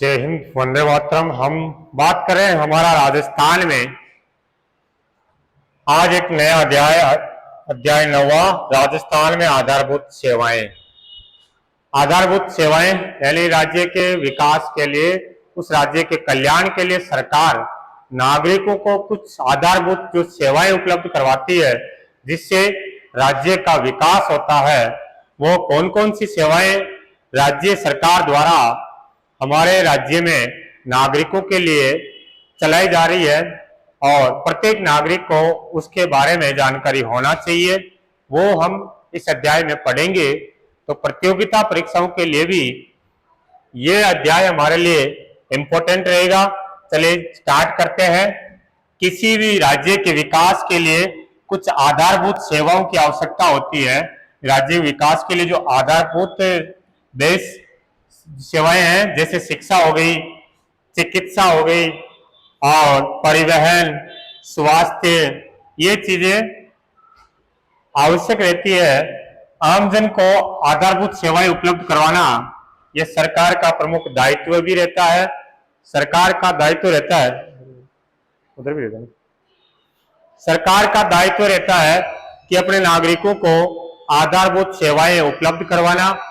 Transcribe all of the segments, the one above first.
जय हिंद, वंदे मातरम। हम बात करें हमारा राजस्थान में आज एक नया अध्याय 9वां, राजस्थान में आधारभूत सेवाएं। आधारभूत सेवाएं यानी राज्य के विकास के लिए, उस राज्य के कल्याण के लिए सरकार नागरिकों को कुछ आधारभूत जो सेवाएं उपलब्ध करवाती है, जिससे राज्य का विकास होता है। वो कौन कौन सी सेवाएं राज्य सरकार द्वारा हमारे राज्य में नागरिकों के लिए चलाई जा रही है और प्रत्येक नागरिक को उसके बारे में जानकारी होना चाहिए, वो हम इस अध्याय में पढ़ेंगे। तो प्रतियोगिता परीक्षाओं के लिए भी ये अध्याय हमारे लिए इम्पोर्टेंट रहेगा। चलिए स्टार्ट करते हैं। किसी भी राज्य के विकास के लिए कुछ आधारभूत सेवाओं की आवश्यकता होती है। राज्य विकास के लिए जो आधारभूत बेस सेवाएं हैं, जैसे शिक्षा हो गई, चिकित्सा हो गई और परिवहन, स्वास्थ्य, ये चीजें आवश्यक रहती है। आमजन को आधारभूत सेवाएं उपलब्ध करवाना यह सरकार का प्रमुख दायित्व भी रहता है। सरकार का दायित्व रहता है, उधर भी रहता है, सरकार का दायित्व रहता है कि अपने नागरिकों को आधारभूत सेवाएं उपलब्ध करवाना।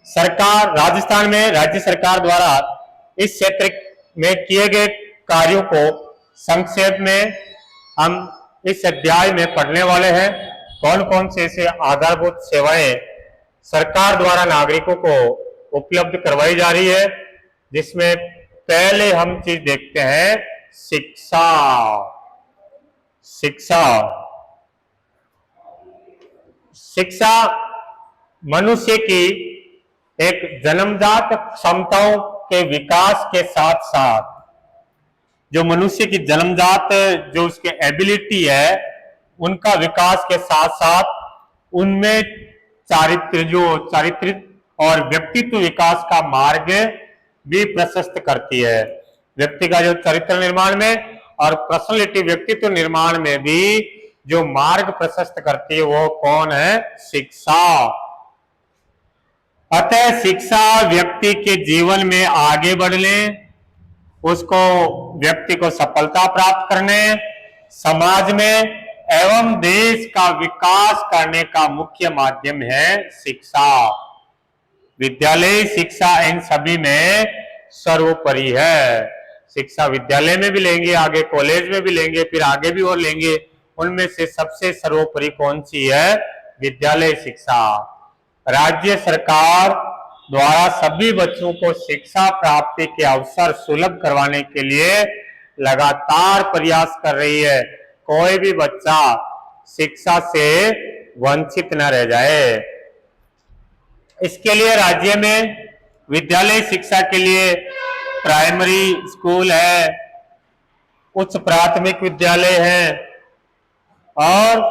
सरकार राजस्थान में राज्य सरकार द्वारा इस क्षेत्र में किए गए कार्यों को संक्षेप में हम इस अध्याय में पढ़ने वाले हैं। कौन कौन से ऐसे आधारभूत सेवाएं सरकार द्वारा नागरिकों को उपलब्ध करवाई जा रही है, जिसमें पहले हम चीज देखते हैं शिक्षा। शिक्षा शिक्षा मनुष्य की एक जन्मजात क्षमताओं के विकास के साथ साथ, जो मनुष्य की जन्मजात जो उसके एबिलिटी है, उनका विकास के साथ साथ उनमें चारित्रिक और व्यक्तित्व विकास का मार्ग भी प्रशस्त करती है। व्यक्ति का जो चरित्र निर्माण में और पर्सनालिटी व्यक्तित्व निर्माण में भी जो मार्ग प्रशस्त करती है, वो कौन है? शिक्षा। अतः शिक्षा व्यक्ति के जीवन में आगे बढ़ने, उसको व्यक्ति को सफलता प्राप्त करने, समाज में एवं देश का विकास करने का मुख्य माध्यम है शिक्षा। विद्यालय शिक्षा इन सभी में सर्वोपरि है। शिक्षा विद्यालय में भी लेंगे, आगे कॉलेज में भी लेंगे, फिर आगे भी और लेंगे। उनमें से सबसे सर्वोपरि कौन सी है? विद्यालय शिक्षा। राज्य सरकार द्वारा सभी बच्चों को शिक्षा प्राप्ति के अवसर सुलभ करवाने के लिए लगातार प्रयास कर रही है। कोई भी बच्चा शिक्षा से वंचित न रह जाए, इसके लिए राज्य में विद्यालय शिक्षा के लिए प्राइमरी स्कूल है, उच्च प्राथमिक विद्यालय है और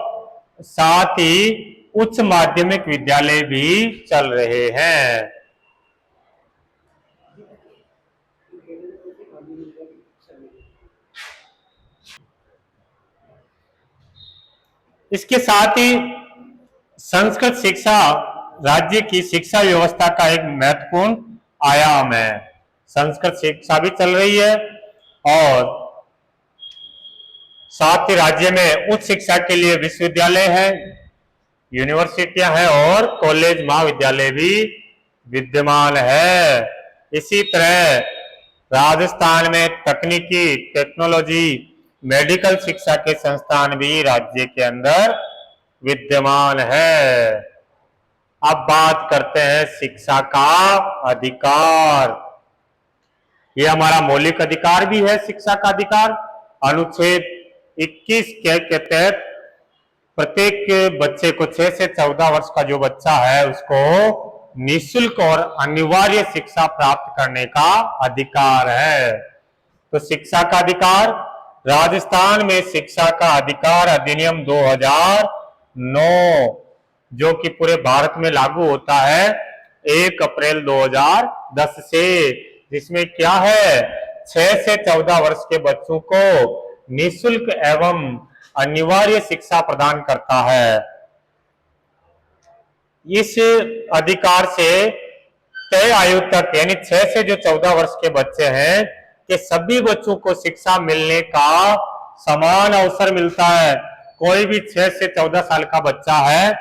साथ ही उच्च माध्यमिक विद्यालय भी चल रहे हैं। इसके साथ ही संस्कृत शिक्षा राज्य की शिक्षा व्यवस्था का एक महत्वपूर्ण आयाम है। संस्कृत शिक्षा भी चल रही है और साथ ही राज्य में उच्च शिक्षा के लिए विश्वविद्यालय है, यूनिवर्सिटियां हैं और कॉलेज महाविद्यालय भी विद्यमान है। इसी तरह राजस्थान में तकनीकी, टेक्नोलॉजी, मेडिकल शिक्षा के संस्थान भी राज्य के अंदर विद्यमान है। अब बात करते हैं शिक्षा का अधिकार। यह हमारा मौलिक अधिकार भी है। शिक्षा का अधिकार अनुच्छेद 21 के तहत प्रत्येक बच्चे को 6 से 14 वर्ष का जो बच्चा है, उसको निःशुल्क और अनिवार्य शिक्षा प्राप्त करने का अधिकार है। तो शिक्षा का अधिकार, राजस्थान में शिक्षा का अधिकार अधिनियम 2009, जो कि पूरे भारत में लागू होता है 1 अप्रैल 2010 से, जिसमें क्या है, 6 से 14 वर्ष के बच्चों को निःशुल्क एवं अनिवार्य शिक्षा प्रदान करता है। इस अधिकार से तय आयु तक यानी 6 से जो 14 वर्ष के बच्चे हैं कि सभी बच्चों को शिक्षा मिलने का समान अवसर मिलता है। कोई भी 6 से 14 साल का बच्चा है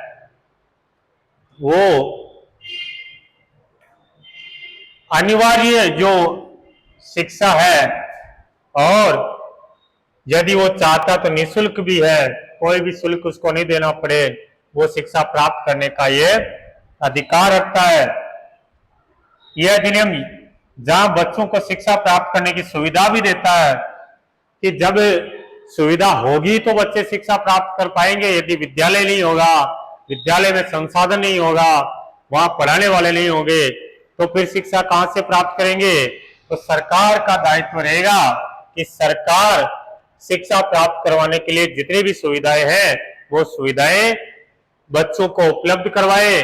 वो अनिवार्य जो शिक्षा है, और यदि वो चाहता तो निःशुल्क भी है, कोई भी शुल्क उसको नहीं देना पड़े, वो शिक्षा प्राप्त करने का ये अधिकार रखता है। यह अधिनियम जहां बच्चों को शिक्षा प्राप्त करने की सुविधा भी देता है कि जब सुविधा होगी तो बच्चे शिक्षा प्राप्त कर पाएंगे। यदि विद्यालय नहीं होगा, विद्यालय में संसाधन नहीं होगा, वहां पढ़ाने वाले नहीं होंगे, तो फिर शिक्षा कहां से प्राप्त करेंगे। तो सरकार का दायित्व रहेगा कि सरकार शिक्षा प्राप्त करवाने के लिए जितनी भी सुविधाएं हैं वो सुविधाएं बच्चों को उपलब्ध करवाए।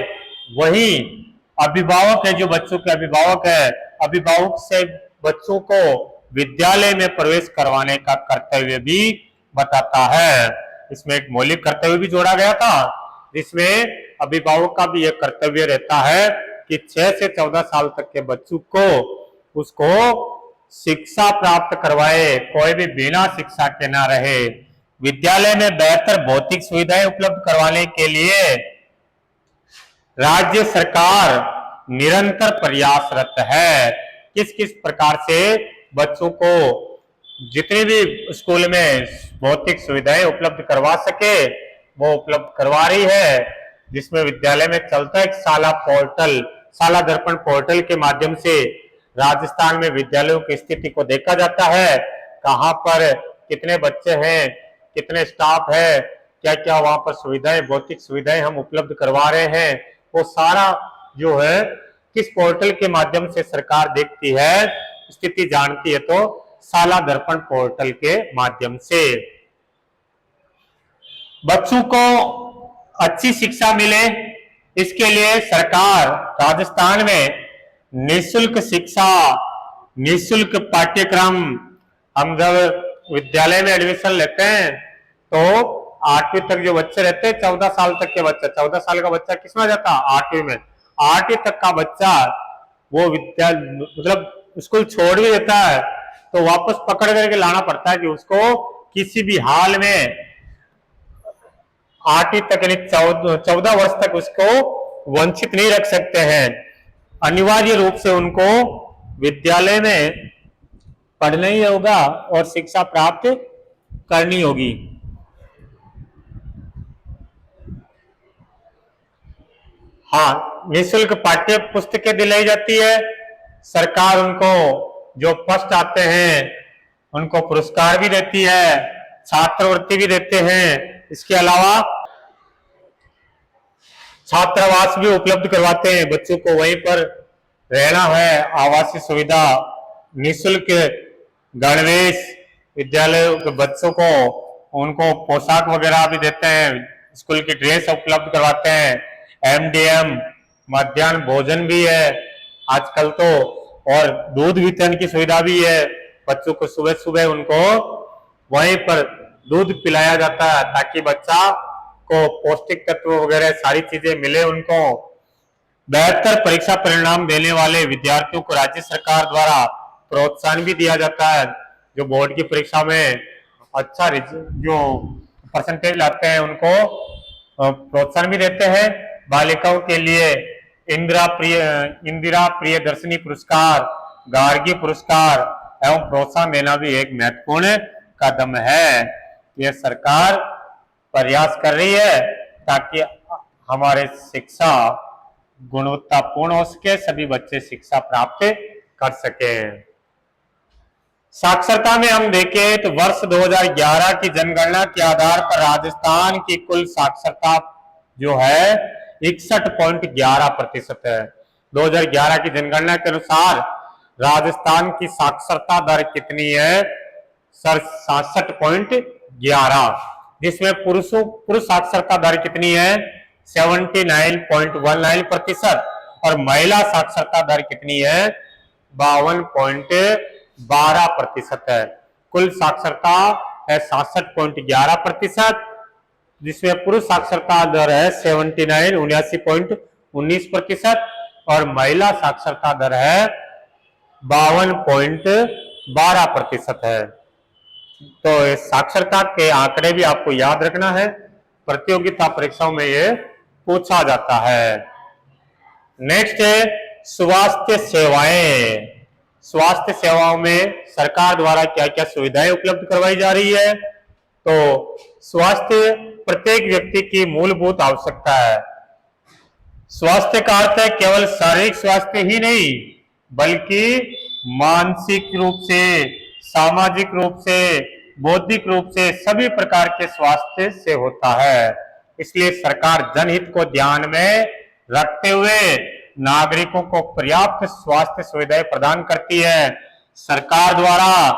वही अभिभावक है, जो बच्चों के अभिभावक है, अभिभावक से बच्चों को विद्यालय में प्रवेश करवाने का कर्तव्य भी बताता है। इसमें एक मौलिक कर्तव्य भी जोड़ा गया था, जिसमें अभिभावक का भी यह कर्तव्य रहता है कि 6 से 14 साल तक के बच्चों को उसको शिक्षा प्राप्त करवाए, कोई भी बिना शिक्षा के ना रहे। विद्यालय में बेहतर भौतिक सुविधाएं उपलब्ध करवाने के लिए राज्य सरकार निरंतर प्रयासरत है। किस किस प्रकार से बच्चों को जितने भी स्कूल में भौतिक सुविधाएं उपलब्ध करवा सके वो उपलब्ध करवा रही है, जिसमें विद्यालय में चलता है एक शाला पोर्टल, शाला दर्पण पोर्टल के माध्यम से राजस्थान में विद्यालयों की स्थिति को देखा जाता है। कहां पर कितने बच्चे हैं, कितने स्टाफ है, क्या क्या वहां पर सुविधाएं, भौतिक सुविधाएं हम उपलब्ध करवा रहे हैं, वो सारा जो है किस पोर्टल के माध्यम से सरकार देखती है, स्थिति जानती है, तो शाला दर्पण पोर्टल के माध्यम से। बच्चों को अच्छी शिक्षा मिले इसके लिए सरकार राजस्थान में निःशुल्क शिक्षा, निःशुल्क पाठ्यक्रम, हम जब विद्यालय में एडमिशन लेते हैं तो 8वीं तक जो बच्चे रहते हैं, 14 साल तक के बच्चे, 14 साल का बच्चा किसमें जाता है, 8वीं में, 8वीं तक का बच्चा वो मतलब स्कूल छोड़ भी देता है तो वापस पकड़ करके लाना पड़ता है कि उसको किसी भी हाल में 8वीं तक यानी 14 वर्ष तक उसको वंचित नहीं रख सकते हैं। अनिवार्य रूप से उनको विद्यालय में पढ़ना ही होगा और शिक्षा प्राप्त करनी होगी। हाँ, निःशुल्क पाठ्य पुस्तकें दिलाई जाती है। सरकार उनको जो फर्स्ट आते हैं उनको पुरस्कार भी देती है, छात्रवृत्ति भी देते हैं। इसके अलावा छात्रावास भी उपलब्ध करवाते हैं, बच्चों को वहीं पर रहना है, आवासीय सुविधा, निःशुल्क गणवेश, विद्यालय के बच्चों को उनको पोशाक वगैरह भी देते हैं, स्कूल की ड्रेस उपलब्ध करवाते हैं, एमडीएम मध्याह्न भोजन भी है आजकल तो, और दूध वितरण की सुविधा भी है। बच्चों को सुबह सुबह उनको वहीं पर दूध पिलाया जाता है ताकि बच्चा को पौष्टिक तत्व वगैरह सारी चीजें मिले उनको। बेहतर परीक्षा परिणाम देने वाले विद्यार्थियों को राज्य सरकार द्वारा प्रोत्साहन भी दिया जाता है। जो बोर्ड की परीक्षा में अच्छा जो परसेंटेज लाते हैं उनको प्रोत्साहन भी देते हैं। बालिकाओं के लिए इंदिरा प्रियदर्शनी पुरस्कार, गार्गी पुरस्कार एवं प्रोत्साहन देना भी एक महत्वपूर्ण कदम है। यह सरकार प्रयास कर रही है ताकि हमारे शिक्षा गुणवत्तापूर्ण हो सके, सभी बच्चे शिक्षा प्राप्त कर सके। साक्षरता में हम देखें तो वर्ष 2011 की जनगणना के आधार पर राजस्थान की कुल साक्षरता जो है 61.11% है। 2011 की जनगणना के अनुसार राजस्थान की साक्षरता दर कितनी है सर, 67.11, जिसमें पुरुष साक्षरता दर कितनी है 79.19% और महिला साक्षरता दर कितनी है 52.12% है। कुल साक्षरता है 67.11%, जिसमें पुरुष साक्षरता दर है 79.19%, और महिला साक्षरता दर है 52.12% है। तो इस साक्षरता के आंकड़े भी आपको याद रखना है, प्रतियोगिता परीक्षाओं में ये पूछा जाता है। नेक्स्ट है स्वास्थ्य सेवाएं। स्वास्थ्य सेवाओं में सरकार द्वारा क्या क्या सुविधाएं उपलब्ध करवाई जा रही है? तो स्वास्थ्य प्रत्येक व्यक्ति की मूलभूत आवश्यकता है। स्वास्थ्य का अर्थ है केवल शारीरिक स्वास्थ्य ही नहीं, बल्कि मानसिक रूप से, सामाजिक रूप से, बौद्धिक रूप से सभी प्रकार के स्वास्थ्य से होता है। इसलिए सरकार जनहित को ध्यान में रखते हुए नागरिकों को पर्याप्त स्वास्थ्य सुविधाएं प्रदान करती है। सरकार द्वारा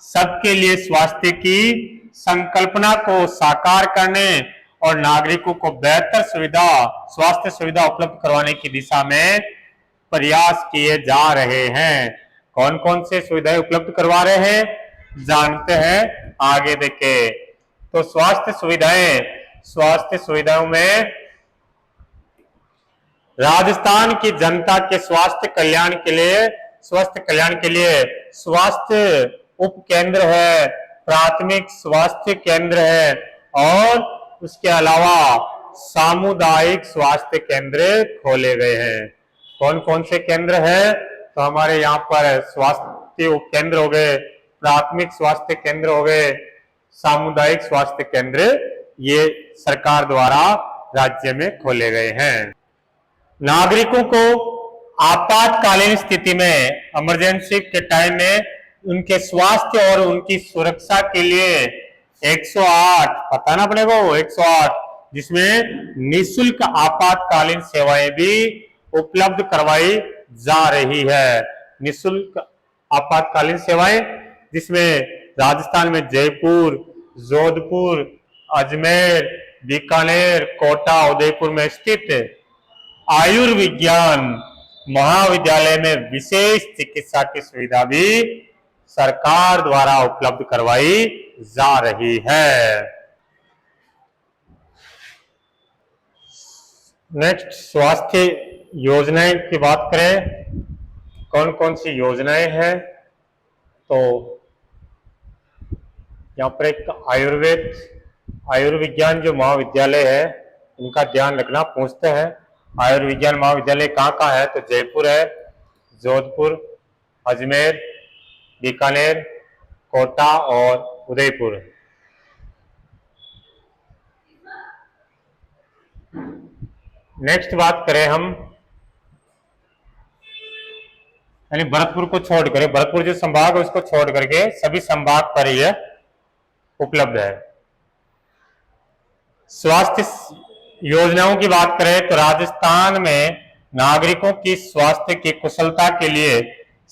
सबके लिए स्वास्थ्य की संकल्पना को साकार करने और नागरिकों को बेहतर स्वास्थ्य सुविधा उपलब्ध करवाने की दिशा में प्रयास किए जा रहे हैं। कौन कौन से सुविधाएं उपलब्ध करवा रहे हैं जानते हैं, आगे देखें। तो स्वास्थ्य सुविधाओं में राजस्थान की जनता के स्वास्थ्य कल्याण के लिए स्वास्थ्य उपकेंद्र है, प्राथमिक स्वास्थ्य केंद्र है और उसके अलावा सामुदायिक स्वास्थ्य केंद्र खोले गए हैं। कौन कौन से केंद्र हैं? तो हमारे यहाँ पर स्वास्थ्य उपकेंद्र हो गए, प्राथमिक स्वास्थ्य केंद्र हो गए, सामुदायिक स्वास्थ्य केंद्र, ये सरकार द्वारा राज्य में खोले गए हैं। नागरिकों को आपातकालीन स्थिति में, इमरजेंसी के टाइम में उनके स्वास्थ्य और उनकी सुरक्षा के लिए 108, पता ना अपने को 108, जिसमें निःशुल्क आपातकालीन सेवाएं भी उपलब्ध करवाई जा रही है। निःशुल्क आपातकालीन सेवाएं जिसमें राजस्थान में जयपुर, जोधपुर, अजमेर, बीकानेर, कोटा, उदयपुर में स्थित आयुर्विज्ञान महाविद्यालय में विशेष चिकित्सा की सुविधा भी सरकार द्वारा उपलब्ध करवाई जा रही है। नेक्स्ट स्वास्थ्य योजनाएं की बात करें, कौन कौन सी योजनाएं हैं? तो यहाँ पर एक आयुर्विज्ञान जो महाविद्यालय है उनका ध्यान रखना, पूछते हैं आयुर्विज्ञान महाविद्यालय कहाँ है? तो जयपुर है, जोधपुर, अजमेर, बीकानेर, कोटा और उदयपुर। नेक्स्ट बात करें हम, यानी भरतपुर को छोड़ कर, भरतपुर जो संभाग है उसको छोड़ करके सभी संभाग पर यह उपलब्ध है। स्वास्थ्य योजनाओं की बात करें तो राजस्थान में नागरिकों की स्वास्थ्य की कुशलता के लिए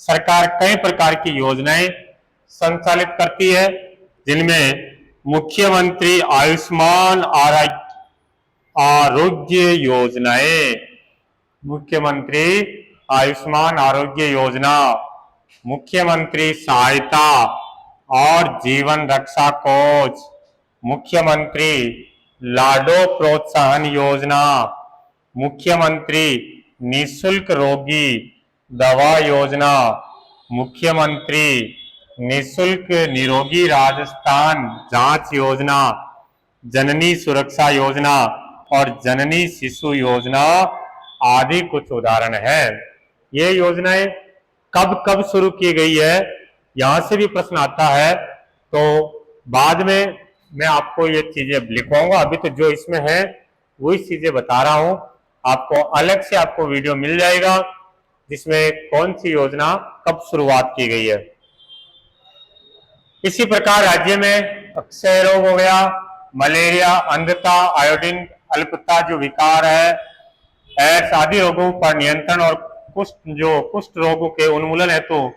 सरकार कई प्रकार की योजनाएं संचालित करती है, जिनमें मुख्यमंत्री आयुष्मान आरोग्य योजनाएं, मुख्यमंत्री आयुष्मान आरोग्य योजना, मुख्यमंत्री सहायता और जीवन रक्षा कोष, मुख्यमंत्री लाडो प्रोत्साहन योजना, मुख्यमंत्री निःशुल्क रोगी दवा योजना, मुख्यमंत्री निःशुल्क निरोगी राजस्थान जांच योजना, जननी सुरक्षा योजना और जननी शिशु योजना आदि कुछ उदाहरण है। ये योजनाएं कब कब शुरू की गई है, यहां से भी प्रश्न आता है, तो बाद में मैं आपको ये चीजें लिखवाऊंगा। अभी तो जो इसमें है वही चीजें बता रहा हूं, आपको अलग से आपको वीडियो मिल जाएगा जिसमें कौन सी योजना कब शुरुआत की गई है। इसी प्रकार राज्य में अक्षय रोग हो गया, मलेरिया, अंधता, आयोडीन अल्पता जो विकार है, एड्स आदि रोगों पर नियंत्रण और कुष्ठ रोगों के उन्मूलन हेतु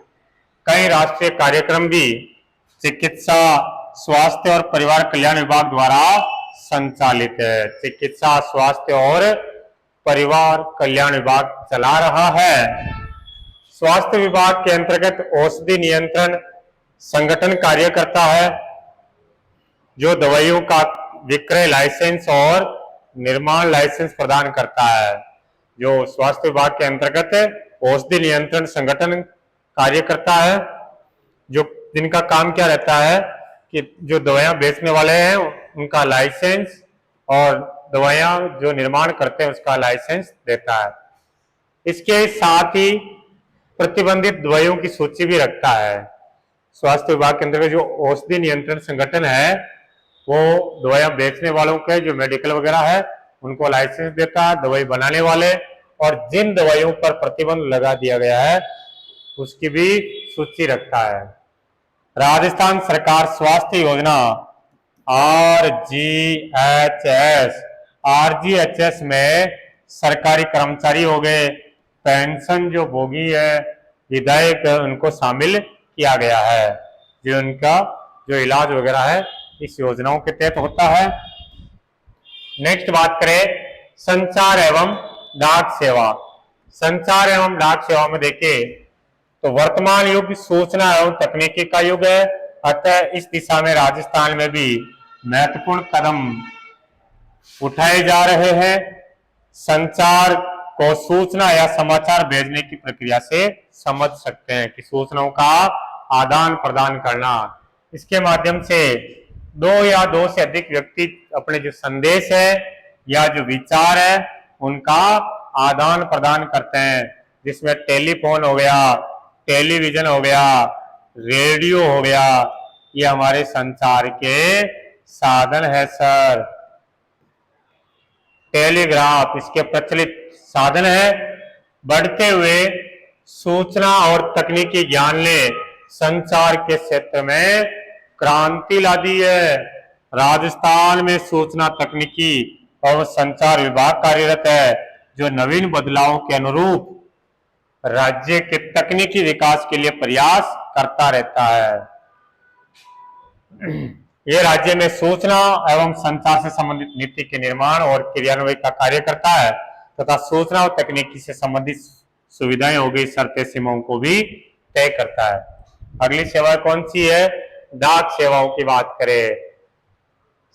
कई राष्ट्रीय कार्यक्रम भी चिकित्सा, स्वास्थ्य और परिवार कल्याण विभाग द्वारा संचालित है। चिकित्सा, स्वास्थ्य और परिवार कल्याण विभाग चला रहा है। स्वास्थ्य विभाग के अंतर्गत औषधि नियंत्रण संगठन कार्य करता है, जो दवाइयों का विक्रय लाइसेंस और निर्माण लाइसेंस प्रदान करता है। जो स्वास्थ्य विभाग के अंतर्गत औषधि नियंत्रण संगठन कार्य करता है, जो जिनका काम क्या रहता है कि जो दवाइयां बेचने वाले हैं उनका लाइसेंस और दवाइयां जो निर्माण करते हैं उसका लाइसेंस देता है। इसके साथ ही प्रतिबंधित दवाइयों की सूची भी रखता है। स्वास्थ्य विभाग के अंतर्गत जो औषधि नियंत्रण संगठन है वो दवाइयां बेचने वालों के जो मेडिकल वगैरह है उनको लाइसेंस देता है, दवाई बनाने वाले और जिन दवाइयों पर प्रतिबंध लगा दिया गया है उसकी भी सूची रखता है। राजस्थान सरकार स्वास्थ्य योजना आरजीएचएस में सरकारी कर्मचारी हो गए, पेंशन जो भोगी है, विधायक उनको शामिल किया गया है, जो उनका जो इलाज वगैरह है इस योजनाओं के तहत होता है। नेक्स्ट बात करें संचार एवं डाक सेवा। संचार एवं डाक सेवा में देखिए तो वर्तमान युग सूचना एवं तकनीकी का युग है, अतः इस दिशा में राजस्थान में भी महत्वपूर्ण कदम उठाए जा रहे हैं। संचार को सूचना या समाचार भेजने की प्रक्रिया से समझ सकते हैं कि सूचनाओं का आदान प्रदान करना, इसके माध्यम से दो या दो से अधिक व्यक्ति अपने जो संदेश है या जो विचार है उनका आदान प्रदान करते हैं, जिसमें टेलीफोन हो गया, टेलीविजन हो गया, रेडियो हो गया, ये हमारे संचार के साधन है सर। टेलीग्राफ इसके प्रचलित साधन है। बढ़ते हुए सूचना और तकनीकी ज्ञान ने संचार के क्षेत्र में क्रांति ला दी है। राजस्थान में सूचना तकनीकी और संचार विभाग कार्यरत है, जो नवीन बदलावों के अनुरूप राज्य के तकनीकी विकास के लिए प्रयास करता रहता है। ये राज्य में सूचना एवं संचार से संबंधित नीति के निर्माण और क्रियान्वयन का कार्य करता है तथा सूचना और तकनीकी से संबंधित सुविधाएं हो गई शर्तें सीमाओं को भी तय करता है। अगली सेवा कौन सी है? डाक सेवाओं की बात करें।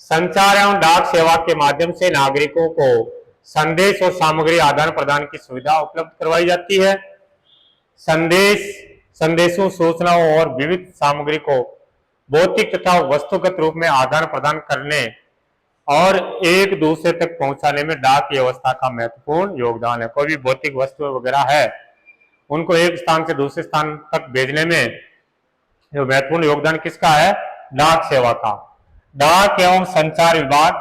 संचार एवं डाक सेवा के माध्यम से नागरिकों को संदेश और सामग्री आदान प्रदान की सुविधा उपलब्ध करवाई जाती है। संदेशों, सूचनाओं और विविध सामग्री को भौतिक तथा वस्तुगत रूप में आदान प्रदान करने और एक दूसरे तक पहुंचाने में डाक व्यवस्था का महत्वपूर्ण योगदान है। कोई भी भौतिक वस्तु वगैरह है उनको एक स्थान से दूसरे स्थान तक भेजने में जो महत्वपूर्ण योगदान किसका है? डाक सेवा का। डाक एवं संचार विभाग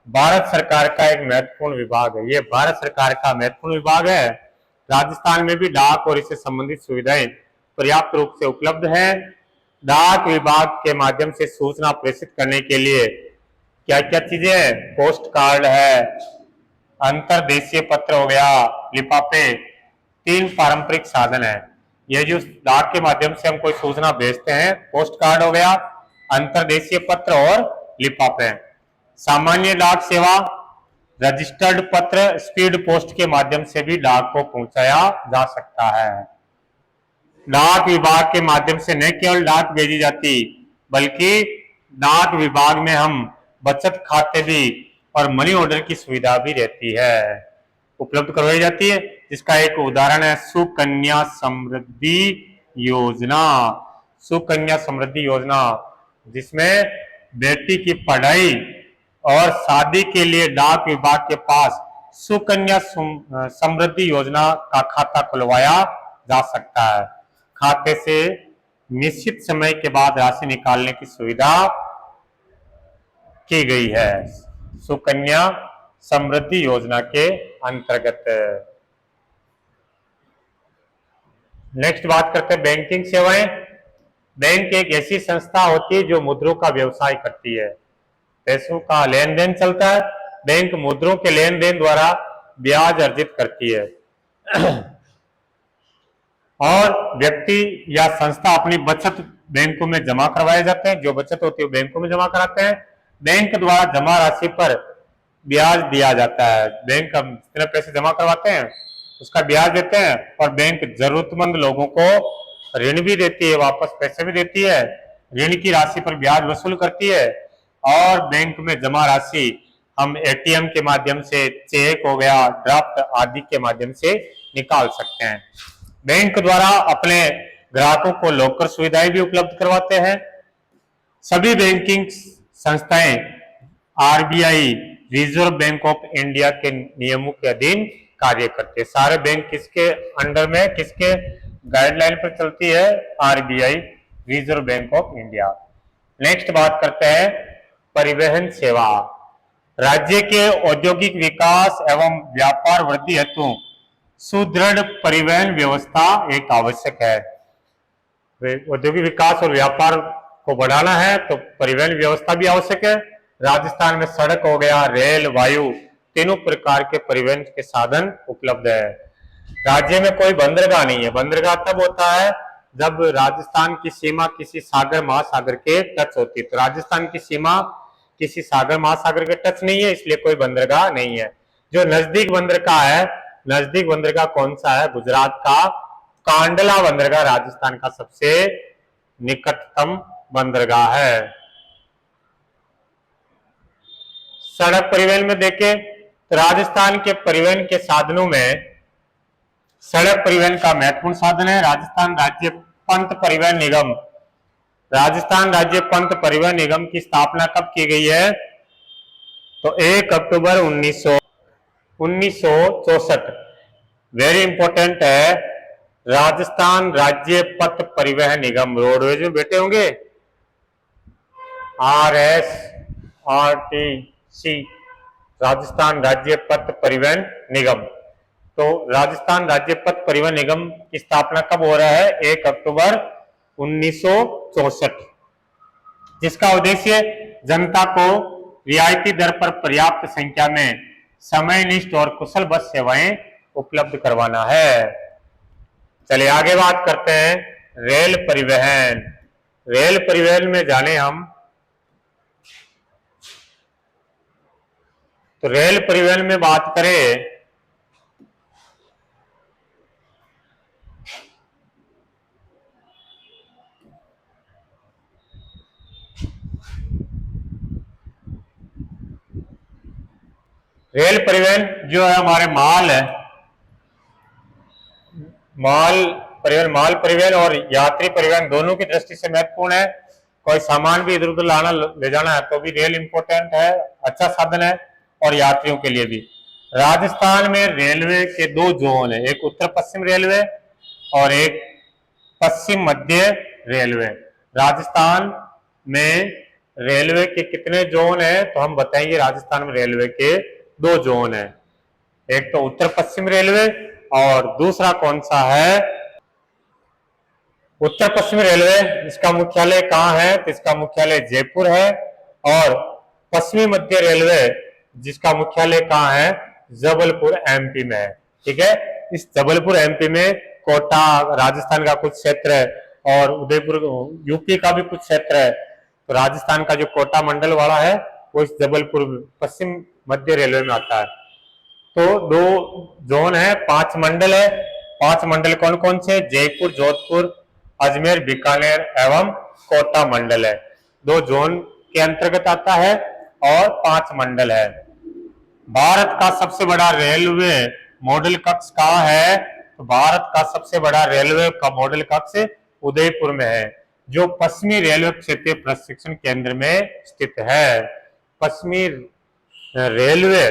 भारत सरकार का एक महत्वपूर्ण विभाग है। ये भारत सरकार का महत्वपूर्ण विभाग है। राजस्थान में भी डाक और इससे संबंधित सुविधाएं पर्याप्त रूप से उपलब्ध है। डाक विभाग के माध्यम से सूचना प्रेषित करने के लिए क्या क्या चीजें हैं? पोस्ट कार्ड है, अंतरदेशीय पत्र हो गया, लिफाफे, 3 पारंपरिक साधन है। ये जो डाक के माध्यम से हम कोई सूचना भेजते हैं, पोस्ट कार्ड हो गया, अंतरदेशीय पत्र और लिफाफे। सामान्य डाक सेवा, रजिस्टर्ड पत्र, स्पीड पोस्ट के माध्यम से भी डाक को पहुंचाया जा सकता है। डाक विभाग के माध्यम से न केवल डाक भेजी जाती बल्कि डाक विभाग में हम बचत खाते भी और मनी ऑर्डर की सुविधा भी रहती है, उपलब्ध करवाई जाती है, जिसका एक उदाहरण है सुकन्या समृद्धि योजना। सुकन्या समृद्धि योजना जिसमें बेटी की पढ़ाई और शादी के लिए डाक विभाग के पास सुकन्या समृद्धि योजना का खाता खुलवाया जा सकता है। खाते से निश्चित समय के बाद राशि निकालने की सुविधा की गई है सुकन्या समृद्धि योजना के अंतर्गत। नेक्स्ट बात करते हैं बैंकिंग सेवाएं। बैंक एक ऐसी संस्था होती है जो मुद्रों का व्यवसाय करती है, पैसों का लेन देन चलता है। बैंक मुद्रों के लेन देन द्वारा ब्याज अर्जित करती है और व्यक्ति या संस्था अपनी बचत बैंकों में जमा करवाए जाते हैं। जो बचत होती है बैंकों में जमा कराते हैं। बैंक द्वारा जमा राशि पर ब्याज दिया जाता है। बैंक जितने पैसे जमा करवाते हैं उसका ब्याज देते हैं और बैंक जरूरतमंद लोगों को ऋण भी देती है, वापस पैसे भी देती है, ऋण की राशि पर ब्याज वसूल करती है और बैंक में जमा राशि हम एटीएम के माध्यम से, चेक हो गया, ड्राफ्ट आदि के माध्यम से निकाल सकते हैं। बैंक द्वारा अपने ग्राहकों को लॉकर सुविधाएं भी उपलब्ध करवाते हैं। सभी बैंकिंग संस्थाएं RBI, reserve bank of India के नियमों के अधीन कार्य करते हैं। सारे बैंक किसके अंडर में, किसके गाइडलाइन पर चलती है? RBI, reserve bank of India. Next बात करते हैं परिवहन सेवा। राज्य के औद्योगिक विकास एवं व्यापार वृद्धि हेतु सुदृढ़ परिवहन व्यवस्था एक आवश्यक है। औद्योगिक विकास और व्यापार को बढ़ाना है तो परिवहन व्यवस्था भी आवश्यक है। राजस्थान में सड़क हो गया, रेल, वायु, तीनों प्रकार के परिवहन के साधन उपलब्ध है। राज्य में कोई बंदरगाह नहीं है। बंदरगाह तब होता है जब राजस्थान की सीमा किसी सागर महासागर के टच होती है। तो राजस्थान की सीमा किसी सागर महासागर के टच नहीं है, इसलिए कोई बंदरगाह नहीं है। जो नजदीक बंदरगाह है, नजदीक बंदरगाह कौन सा है? गुजरात का कांडला बंदरगाह राजस्थान का सबसे निकटतम बंदरगाह है। सड़क परिवहन में देखें तो राजस्थान के परिवहन के साधनों में सड़क परिवहन का महत्वपूर्ण साधन है राजस्थान राज्य पंत परिवहन निगम। राजस्थान राज्य पंत परिवहन निगम की स्थापना कब की गई है? तो 1 अक्टूबर 1964। वेरी इंपॉर्टेंट है। राजस्थान राज्य पथ परिवहन निगम, रोडवेज में बैठे होंगे, RSRTC, राजस्थान राज्य पथ परिवहन निगम। तो राजस्थान राज्य पथ परिवहन निगम की स्थापना कब हो रहा है? 1 अक्टूबर 1964, जिसका उद्देश्य जनता को रियायती दर पर पर्याप्त संख्या में समयनिष्ठ और कुशल बस सेवाएं उपलब्ध करवाना है। चलिए आगे बात करते हैं रेल परिवहन। रेल परिवहन में जाने हम तो रेल परिवहन में बात करें रेल परिवहन जो है हमारे माल परिवहन और यात्री परिवहन दोनों की दृष्टि से महत्वपूर्ण है। कोई सामान भी इधर उधर लाना ले जाना है तो भी रेल इंपॉर्टेंट है, अच्छा साधन है, और यात्रियों के लिए भी। राजस्थान में रेलवे के 2 जोन है, एक उत्तर पश्चिम रेलवे और एक पश्चिम मध्य रेलवे। राजस्थान में रेलवे के कितने जोन है? तो हम बताएंगे राजस्थान में रेलवे के 2 जोन है, एक तो उत्तर पश्चिम रेलवे और दूसरा कौन सा है? उत्तर पश्चिम रेलवे। इसका मुख्यालय कहाँ है? तो इसका मुख्यालय जयपुर है। और पश्चिमी मध्य रेलवे जिसका मुख्यालय कहाँ है? जबलपुर एमपी में है। ठीक है, इस जबलपुर एमपी में कोटा राजस्थान का कुछ क्षेत्र है और उदयपुर यूपी का भी कुछ क्षेत्र है। तो राजस्थान का जो कोटा मंडल वाला है वो इस जबलपुर पश्चिम मध्य रेलवे में आता है। तो 2 जोन है, 5 मंडल है। 5 मंडल कौन कौन से? जयपुर, जोधपुर, अजमेर, बीकानेर एवं कोटा मंडल है। 2 जोन के अंतर्गत आता है और 5 मंडल है। भारत का सबसे बड़ा रेलवे मॉडल कक्ष कहाँ है? तो भारत का सबसे बड़ा रेलवे का मॉडल कक्ष उदयपुर में है, जो पश्चिमी रेलवे क्षेत्रीय प्रशिक्षण केंद्र में स्थित है। पश्चिमी रेलवे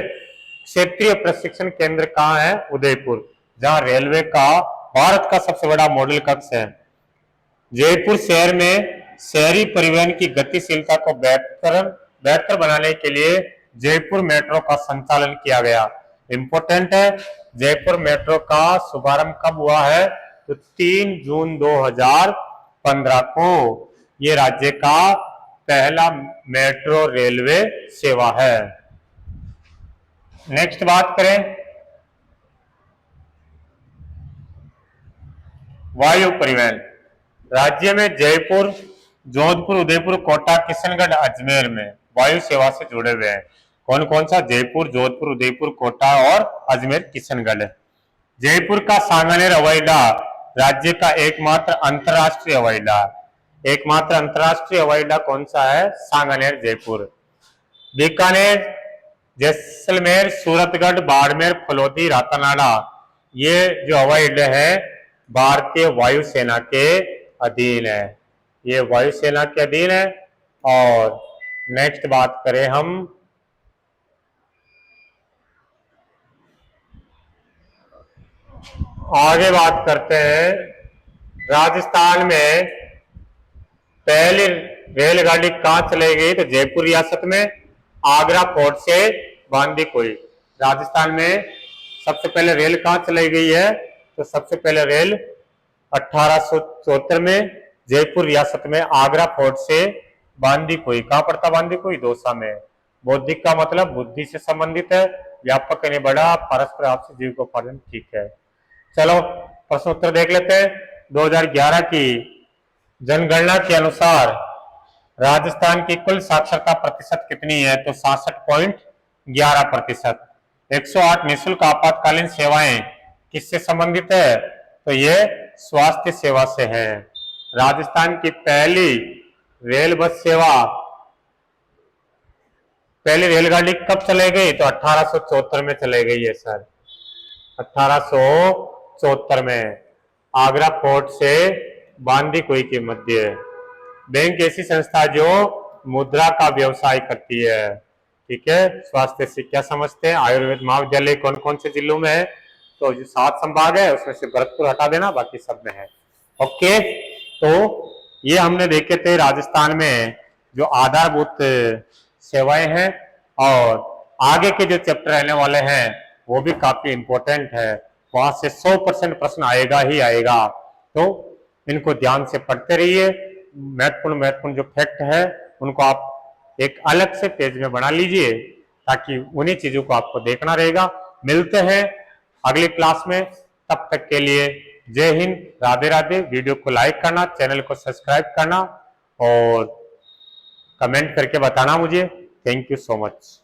क्षेत्रीय प्रशिक्षण केंद्र कहाँ है? उदयपुर, जहां रेलवे का भारत का सबसे बड़ा मॉडल कक्ष है। जयपुर शहर में शहरी परिवहन की गतिशीलता को बेहतर बनाने के लिए जयपुर मेट्रो का संचालन किया गया। इंपॉर्टेंट है, जयपुर मेट्रो का शुभारंभ कब हुआ है? तो 3 जून 2015 को ये राज्य का पहला मेट्रो रेलवे सेवा है। नेक्स्ट बात करें वायु परिवहन। राज्य में जयपुर, जोधपुर, उदयपुर, कोटा, किशनगढ़, अजमेर में वायु सेवा से जुड़े हुए हैं। कौन कौन सा? जयपुर, जोधपुर, उदयपुर, कोटा और अजमेर, किशनगढ़। जयपुर का सांगानेर हवाई अड्डा राज्य का एकमात्र अंतर्राष्ट्रीय हवाई अड्डा। एकमात्र अंतर्राष्ट्रीय हवाई अड्डा कौन सा है? सांगानेर, जयपुर। बीकानेर जैसलमेर, सूरतगढ़, बाड़मेर, फलोदी, रातानाडा, ये जो हवाई अड्डे है भारतीय वायुसेना के अधीन है, ये वायुसेना के अधीन है। और नेक्स्ट बात करें हम आगे बात करते हैं, राजस्थान में पहली रेलगाड़ी कहाँ चलाई गई? तो जयपुर रियासत में आगरा फोर्ट से बांदीकुई। राजस्थान में सबसे पहले रेल कहाँ चलाई गई है? तो सबसे पहले रेल 1874 में जयपुर रियासत में आगरा फोर्ट से बांदीकुई। कहाँ पड़ता बांदीकुई? दौसा में। बौद्धिक का मतलब बुद्धि से संबंधित है, व्यापक यानी बड़ा, परस्पर आपसी जीविकोपार्जन, ठीक है। चलो प्रश्न उत्तर देख लेते हैं। 2011 की जनगणना के अनुसार राजस्थान की कुल साक्षरता प्रतिशत कितनी है? तो 66.11%। 108 निःशुल्क आपातकालीन सेवाएं किससे संबंधित है? तो ये स्वास्थ्य सेवा से है। राजस्थान की पहली रेल बस सेवा, पहली रेलगाड़ी कब चलाई गई? तो 1874 में चलाई गई है सर, 1874 में आगरा फोर्ट से बांदीकुई के मध्य। बैंक ऐसी संस्था जो मुद्रा का व्यवसाय करती है, ठीक है। स्वास्थ्य से क्या समझते हैं? आयुर्वेद महाविद्यालय कौन कौन से जिलों में है? तो जो 7 संभाग है उसमें से भरतपुर हटा देना, बाकी सब में है। ओके, तो ये हमने देखे थे राजस्थान में जो आधारभूत सेवाएं हैं, और आगे के जो चैप्टर रहने वाले हैं वो भी काफी इंपॉर्टेंट है, वहां से 100% प्रश्न आएगा ही आएगा। तो इनको ध्यान से पढ़ते रहिए। महत्वपूर्ण जो फैक्ट है उनको आप एक अलग से पेज में बना लीजिए, ताकि उन्हीं चीजों को आपको देखना रहेगा। मिलते हैं अगली क्लास में, तब तक के लिए जय हिंद, राधे राधे। वीडियो को लाइक करना, चैनल को सब्सक्राइब करना और कमेंट करके बताना मुझे। Thank you so much.